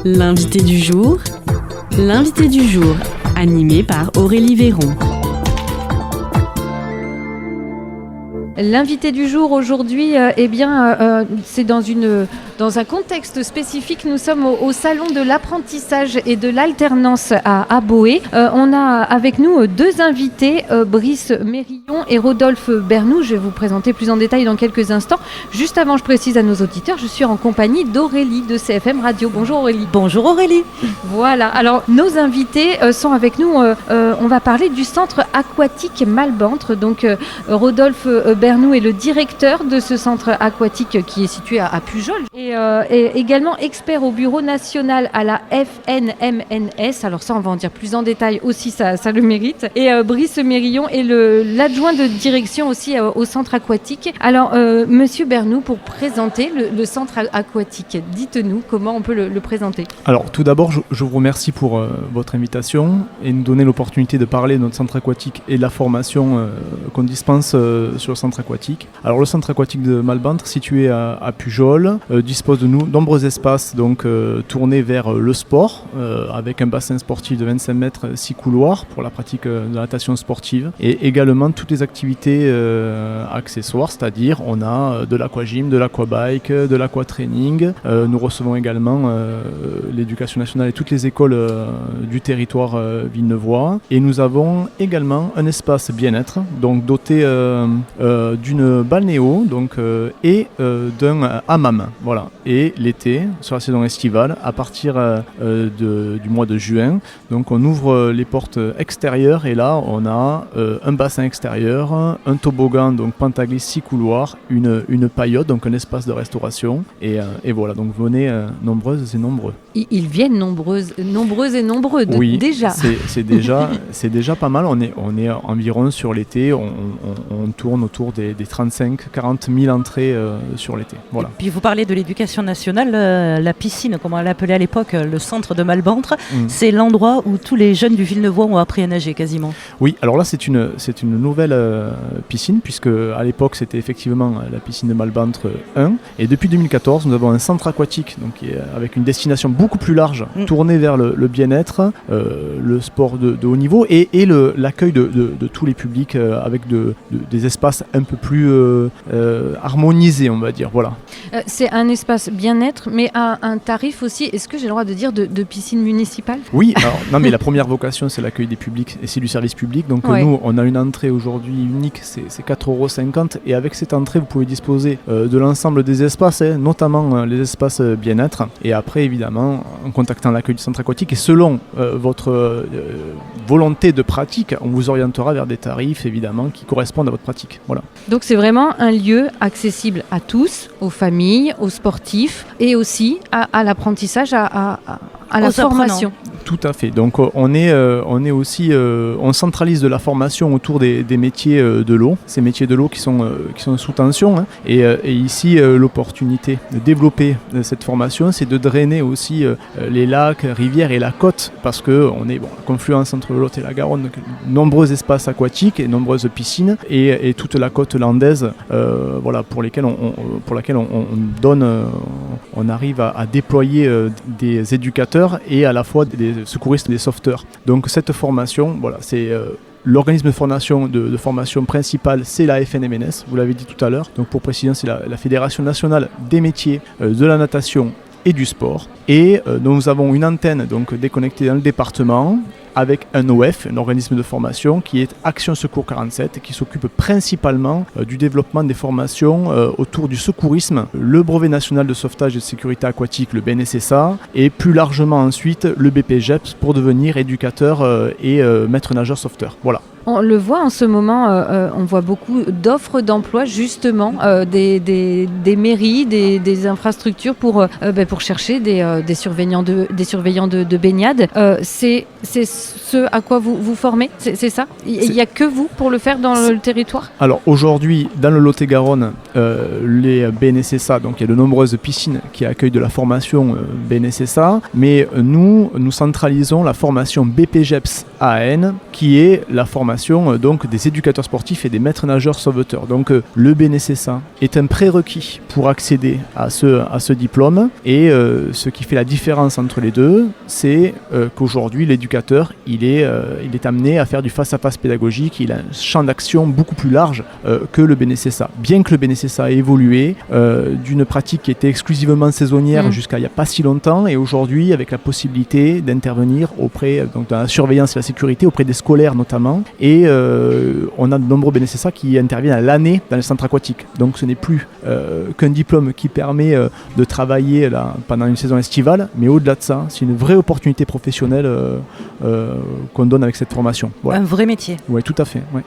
L'invité du jour, animé par Aurélie Véron. L'invité du jour aujourd'hui, c'est dans un contexte spécifique. Nous sommes au salon de l'apprentissage et de l'alternance à Boé. On a avec nous deux invités, Brice Mérillon et Rodolphe Bernoux. Je vais vous présenter plus en détail dans quelques instants. Juste avant, je précise à nos auditeurs, je suis en compagnie d'Aurélie de CFM Radio. Bonjour Aurélie. Bonjour Aurélie. Voilà, alors nos invités sont avec nous. On va parler du centre aquatique Malbantre. Donc Rodolphe Bernoux est le directeur de ce centre aquatique qui est situé à Pujol et également expert au bureau national à la FNMNS. Alors ça, on va en dire plus en détail aussi, ça le mérite. Et Brice Mérillon est l'adjoint de direction aussi au centre aquatique. Alors, Monsieur Bernoux, pour présenter le centre aquatique, dites-nous comment on peut le présenter. Alors, tout d'abord, je vous remercie pour votre invitation et nous donner l'opportunité de parler de notre centre aquatique et de la formation qu'on dispense sur le centre aquatique. Alors, le centre aquatique de Malbantre, situé à Pujol, dispose de nombreux espaces tournés vers le sport, avec un bassin sportif de 25 mètres, 6 couloirs pour la pratique de la natation sportive, et également toutes les activités accessoires, c'est-à-dire on a de l'aquagym, de l'aquabike, de l'aquatraining. Nous recevons également l'éducation nationale et toutes les écoles du territoire villeneuvois, et nous avons également un espace bien-être doté d'une balnéo et d'un hammam. Voilà. Et l'été, sur la saison estivale, à partir du mois de juin, donc on ouvre les portes extérieures et là on a un bassin extérieur, un toboggan Pentaglisse 6 couloirs, une paillote, donc un espace de restauration, et voilà, donc venez nombreuses et nombreux. Ils viennent nombreuses et nombreux oui, déjà. C'est déjà pas mal. On est environ sur l'été, on tourne autour des 35-40 000 entrées sur l'été. Voilà. Et puis vous parlez de l'éducation nationale, la piscine, comme on l'appelait à l'époque, le centre de Malbantre, c'est l'endroit où tous les jeunes du Villeneuvois ont appris à nager quasiment. Oui, alors là c'est une nouvelle piscine, puisque à l'époque c'était effectivement la piscine de Malbantre 1, et depuis 2014 nous avons un centre aquatique avec une destination beaucoup plus large, tournée vers le bien-être, le sport de haut niveau et l'accueil de tous les publics avec des espaces un peu plus harmonisés, on va dire. Voilà. C'est un espace bien-être, mais à un tarif aussi, est-ce que j'ai le droit de dire de piscine municipale ? Oui, alors, non mais la première vocation c'est l'accueil des publics et c'est du service public, donc ouais. Nous on a une entrée aujourd'hui unique, c'est 4,50 €, et avec cette entrée vous pouvez disposer de l'ensemble des espaces, notamment les espaces bien-être, et après évidemment en contactant l'accueil du centre aquatique et selon votre volonté de pratique, on vous orientera vers des tarifs évidemment qui correspondent à votre pratique. Voilà. Donc c'est vraiment un lieu accessible à tous, aux familles, aux sportifs et aussi à l'apprentissage, à la formation. Tout à fait. Donc on est aussi, on centralise de la formation autour des métiers de l'eau, ces métiers de l'eau qui sont sous tension, et ici l'opportunité de développer cette formation, c'est de drainer aussi les lacs, rivières et la côte, parce que on est confluence entre le Lot et la Garonne, donc nombreux espaces aquatiques et nombreuses piscines et toute la côte landaise, voilà, pour laquelle on arrive à déployer des éducateurs et à la fois des secouristes et des sauveteurs. Donc cette formation, voilà, c'est l'organisme de formation principal, c'est la FNMNS, vous l'avez dit tout à l'heure. Donc pour précision, c'est la Fédération nationale des métiers de la natation et du sport. Et nous avons une antenne déconnectée dans le département avec un OF, un organisme de formation qui est Action Secours 47, qui s'occupe principalement du développement des formations autour du secourisme, le brevet national de sauvetage et de sécurité aquatique, le BNSSA, et plus largement ensuite le BPGEPS pour devenir éducateur et maître nageur sauveteur. Voilà. On le voit en ce moment, on voit beaucoup d'offres d'emploi justement des mairies, des infrastructures pour chercher des surveillants de baignade. C'est ce à quoi vous formez, c'est ça? Il n'y a que vous pour le faire dans le territoire? Alors aujourd'hui, dans le Lot-et-Garonne, les BNSSA, donc il y a de nombreuses piscines qui accueillent de la formation BNSSA, mais nous centralisons la formation BPGEPS AN, qui est la formation donc des éducateurs sportifs et des maîtres nageurs sauveteurs. Donc le BNSSA est un prérequis pour accéder à ce diplôme, et ce qui fait la différence entre les deux, c'est qu'aujourd'hui l'éducateur il est amené à faire du face-à-face pédagogique. Il a un champ d'action beaucoup plus large que le BNSSA. Bien que le BNSSA a évolué d'une pratique qui était exclusivement saisonnière jusqu'à il n'y a pas si longtemps, et aujourd'hui avec la possibilité d'intervenir auprès donc, de la surveillance et la sécurité auprès des scolaires notamment, et on a de nombreux BNSSA qui interviennent à l'année dans les centres aquatiques. Donc ce n'est plus qu'un diplôme qui permet de travailler là, pendant une saison estivale, mais au-delà de ça, c'est une vraie opportunité professionnelle qu'on donne avec cette formation. Voilà. Un vrai métier. Oui, tout à fait. Ouais.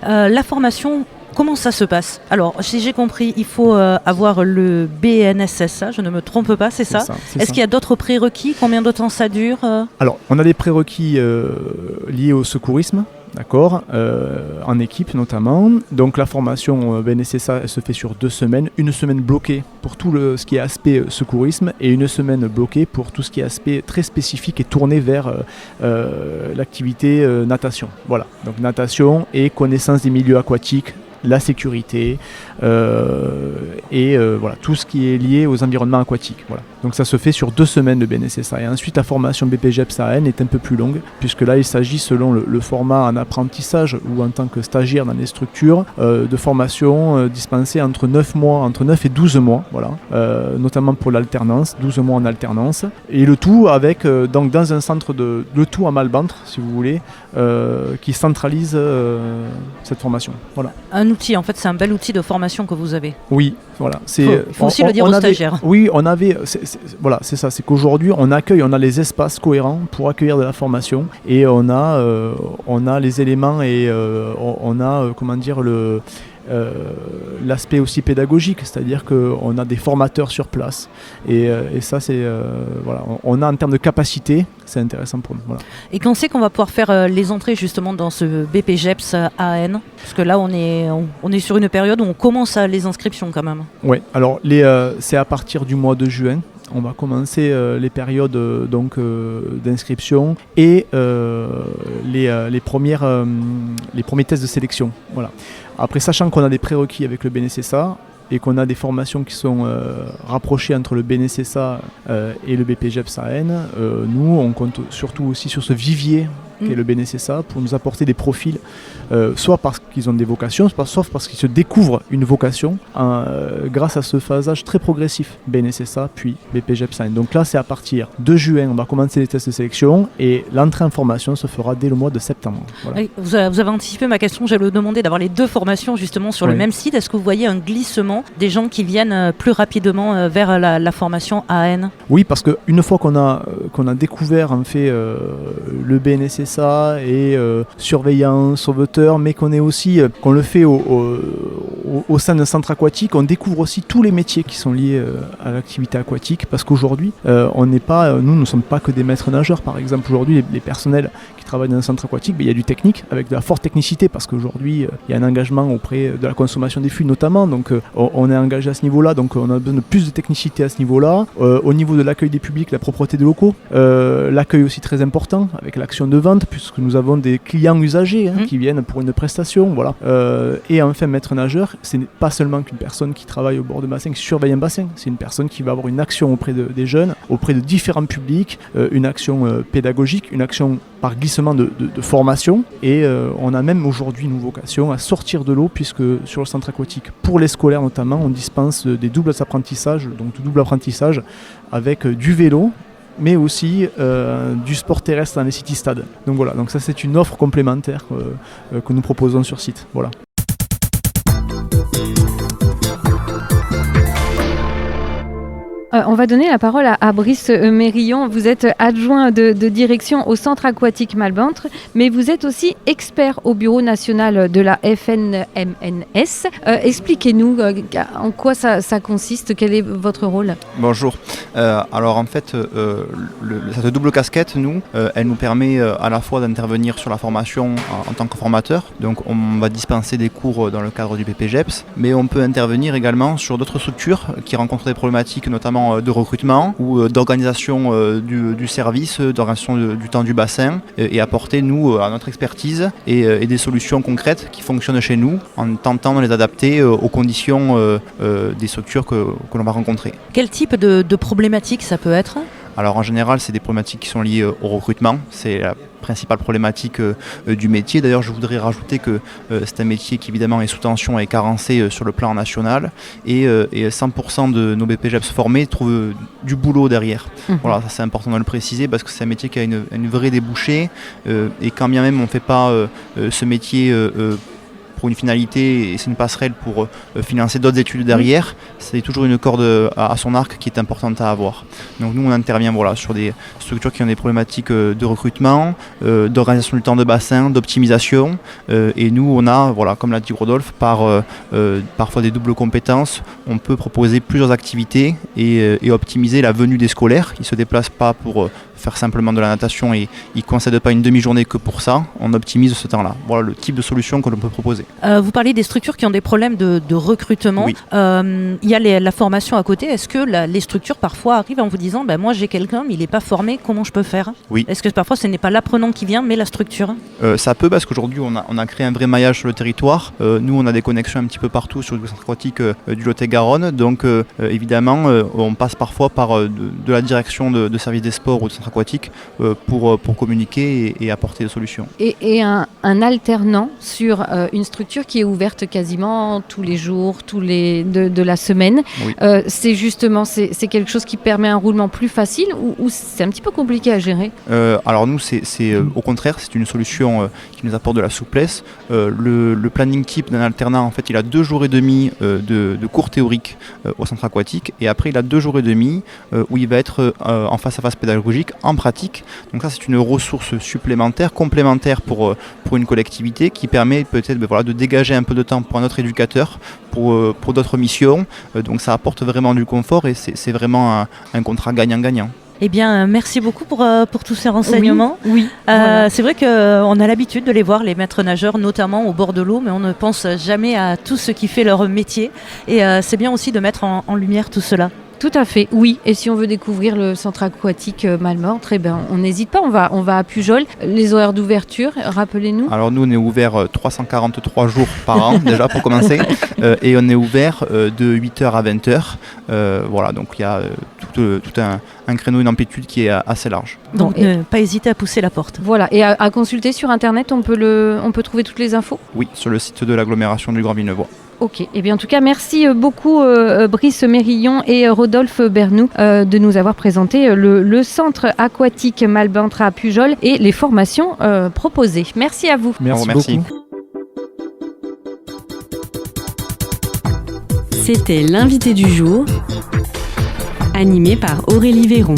La formation, comment ça se passe? Alors, si j'ai compris, il faut avoir le BNSSA, je ne me trompe pas, c'est ça? Est-ce qu'il y a d'autres prérequis? Combien de temps ça dure? Alors, on a des prérequis liés au secourisme. D'accord, en équipe notamment. Donc la formation BNSSA elle se fait sur 2 semaines. Une semaine bloquée pour tout ce qui est aspect secourisme, et une semaine bloquée pour tout ce qui est aspect très spécifique et tourné vers l'activité natation. Voilà, donc natation et connaissance des milieux aquatiques, la sécurité et voilà, tout ce qui est lié aux environnements aquatiques. Voilà. Donc ça se fait sur 2 semaines de BNSSA. Et ensuite la formation BPGEPS-AN est un peu plus longue, puisque là il s'agit selon le format en apprentissage ou en tant que stagiaire dans les structures de formation dispensée entre 9 et 12 mois, voilà, notamment pour l'alternance, 12 mois en alternance, et le tout avec donc dans un centre le tout à Malbantre si vous voulez, qui centralise cette formation. Voilà. Un outil, en fait c'est un bel outil de formation que vous avez. Oui, voilà. Il faut aussi le dire aux stagiaires. Oui, on avait, voilà, c'est ça, c'est qu'aujourd'hui on a les espaces cohérents pour accueillir de la formation, et on a les éléments, et on a comment dire l'aspect aussi pédagogique, c'est-à-dire qu'on a des formateurs sur place, et ça c'est voilà, on a en termes de capacité, c'est intéressant pour nous. Voilà. Et quand c'est qu'on va pouvoir faire les entrées justement dans ce BPGEPS AN, parce que là on est sur une période où on commence les inscriptions quand même. Oui, alors c'est à partir du mois de juin. On va commencer les périodes d'inscription et les premiers tests de sélection. Voilà. Après, sachant qu'on a des prérequis avec le BNSSA et qu'on a des formations qui sont rapprochées entre le BNSSA et le BPGEPS-AN, nous on compte surtout aussi sur ce vivier qu'est le BNSSA pour nous apporter des profils, soit parce qu'ils ont des vocations, soit parce qu'ils se découvrent une vocation grâce à ce phasage très progressif BNSSA puis BPGEPS-AN. Donc là c'est à partir de juin, on va commencer les tests de sélection, et l'entrée en formation se fera dès le mois de septembre. Voilà. Vous avez anticipé ma question, j'allais vous demander d'avoir les 2 formations justement sur le même site. Est-ce que vous voyez un glissement des gens qui viennent plus rapidement vers la formation AN? Oui, parce qu'une fois qu'on a découvert en fait le BNSSA et surveillant, sauveteur, mais qu'on le fait au sein d'un centre aquatique, on découvre aussi tous les métiers qui sont liés à l'activité aquatique, parce qu'aujourd'hui nous ne sommes pas que des maîtres nageurs. Par exemple, aujourd'hui les personnels qui travaillent dans un centre aquatique, il y a du technique avec de la forte technicité, parce qu'aujourd'hui il y a un engagement auprès de la consommation des flux notamment, donc on est engagé à ce niveau-là, donc on a besoin de plus de technicité à ce niveau-là. Au niveau de l'accueil des publics, la propreté des locaux, l'accueil aussi très important avec l'action de vente, puisque nous avons des clients usagers qui viennent pour une prestation, voilà. Et enfin, maître nageur, ce n'est pas seulement qu'une personne qui travaille au bord de bassin, qui surveille un bassin, c'est une personne qui va avoir une action auprès des jeunes, auprès de différents publics, une action pédagogique, une action par glissement de formation, et on a même aujourd'hui une vocation à sortir de l'eau, puisque sur le centre aquatique, pour les scolaires notamment, on dispense des doubles apprentissages, donc double apprentissage avec du vélo, mais aussi du sport terrestre dans les city-stades. Donc voilà, donc ça c'est une offre complémentaire que nous proposons sur site. Voilà. On va donner la parole à Brice Mérillon. Vous êtes adjoint de direction au Centre aquatique Malbantre, mais vous êtes aussi expert au Bureau national de la FNMNS. Expliquez-nous en quoi ça consiste, quel est votre rôle ? Bonjour. Alors en fait, cette double casquette, elle nous permet à la fois d'intervenir sur la formation en tant que formateur. Donc on va dispenser des cours dans le cadre du BPGEPS, mais on peut intervenir également sur d'autres structures qui rencontrent des problématiques notamment de recrutement ou d'organisation du service, d'organisation du temps du bassin et apporter à notre expertise et des solutions concrètes qui fonctionnent chez nous en tentant de les adapter aux conditions des structures que l'on va rencontrer. Quel type de problématique ça peut être ? Alors en général, c'est des problématiques qui sont liées au recrutement. C'est la principale problématique du métier. D'ailleurs, je voudrais rajouter que c'est un métier qui évidemment est sous tension et carencé sur le plan national. Et 100% de nos BPGEPS formés trouvent du boulot derrière. Voilà, ça c'est important de le préciser parce que c'est un métier qui a une vraie débouchée. Et quand bien même on ne fait pas ce métier pour une finalité et c'est une passerelle pour financer d'autres études derrière, c'est toujours une corde à son arc qui est importante à avoir. Donc nous on intervient sur des structures qui ont des problématiques de recrutement, d'organisation du temps de bassin, d'optimisation et nous on a, comme l'a dit Rodolphe, parfois des doubles compétences, on peut proposer plusieurs activités et optimiser la venue des scolaires qui ne se déplacent pas pour faire simplement de la natation et ils ne concèdent pas une demi-journée que pour ça, on optimise ce temps-là. Voilà le type de solution que l'on peut proposer. Vous parlez des structures qui ont des problèmes de recrutement. Oui. Il y a la formation à côté. Est-ce que les structures parfois arrivent en vous disant moi j'ai quelqu'un mais il n'est pas formé, comment je peux faire ? Oui. Est-ce que parfois ce n'est pas l'apprenant qui vient mais la structure ? Ça peut parce qu'aujourd'hui on a créé un vrai maillage sur le territoire. Nous on a des connexions un petit peu partout sur le centre aquatique du Lot-et-Garonne. Donc évidemment on passe parfois par de la direction de service des sports ou de centre aquatique pour communiquer et apporter des solutions. Et un alternant sur une structure qui est ouverte quasiment tous les jours, de la semaine, Oui. c'est justement c'est quelque chose qui permet un roulement plus facile ou c'est un petit peu compliqué à gérer ? Alors nous c'est au contraire c'est une solution qui nous apporte de la souplesse. Le planning type d'un alternant en fait il a 2 jours et demi de cours théoriques au centre aquatique et après il a 2 jours et demi où il va être en face à face pédagogique en pratique. Donc ça c'est une ressource supplémentaire, complémentaire pour une collectivité qui permet peut-être de dégager un peu de temps pour un autre éducateur pour d'autres missions. Donc ça apporte vraiment du confort et c'est vraiment un contrat gagnant-gagnant. Eh bien, merci beaucoup pour tous ces renseignements. Oui. Voilà. C'est vrai qu'on a l'habitude de les voir, les maîtres nageurs, notamment au bord de l'eau, mais on ne pense jamais à tout ce qui fait leur métier. Et c'est bien aussi de mettre en lumière tout cela. Tout à fait, oui. Et si on veut découvrir le centre aquatique Malbantre, on n'hésite pas, on va à Pujol. Les horaires d'ouverture, rappelez-nous. Alors nous, on est ouvert 343 jours par an, déjà pour commencer. Et on est ouvert de 8h à 20h. Voilà, donc il y a tout un créneau, une amplitude qui est assez large. Donc ne pas hésiter à pousser la porte. Voilà, et à consulter sur Internet, on peut trouver toutes les infos ? Oui, sur le site de l'agglomération du Grand Villeneuvois. Ok, et bien en tout cas merci beaucoup Brice Mérillon et Rodolphe Bernoux de nous avoir présenté le centre aquatique Malbantre à Pujol et les formations proposées. Merci à vous. Merci beaucoup. C'était l'invité du jour, animé par Aurélie Véron.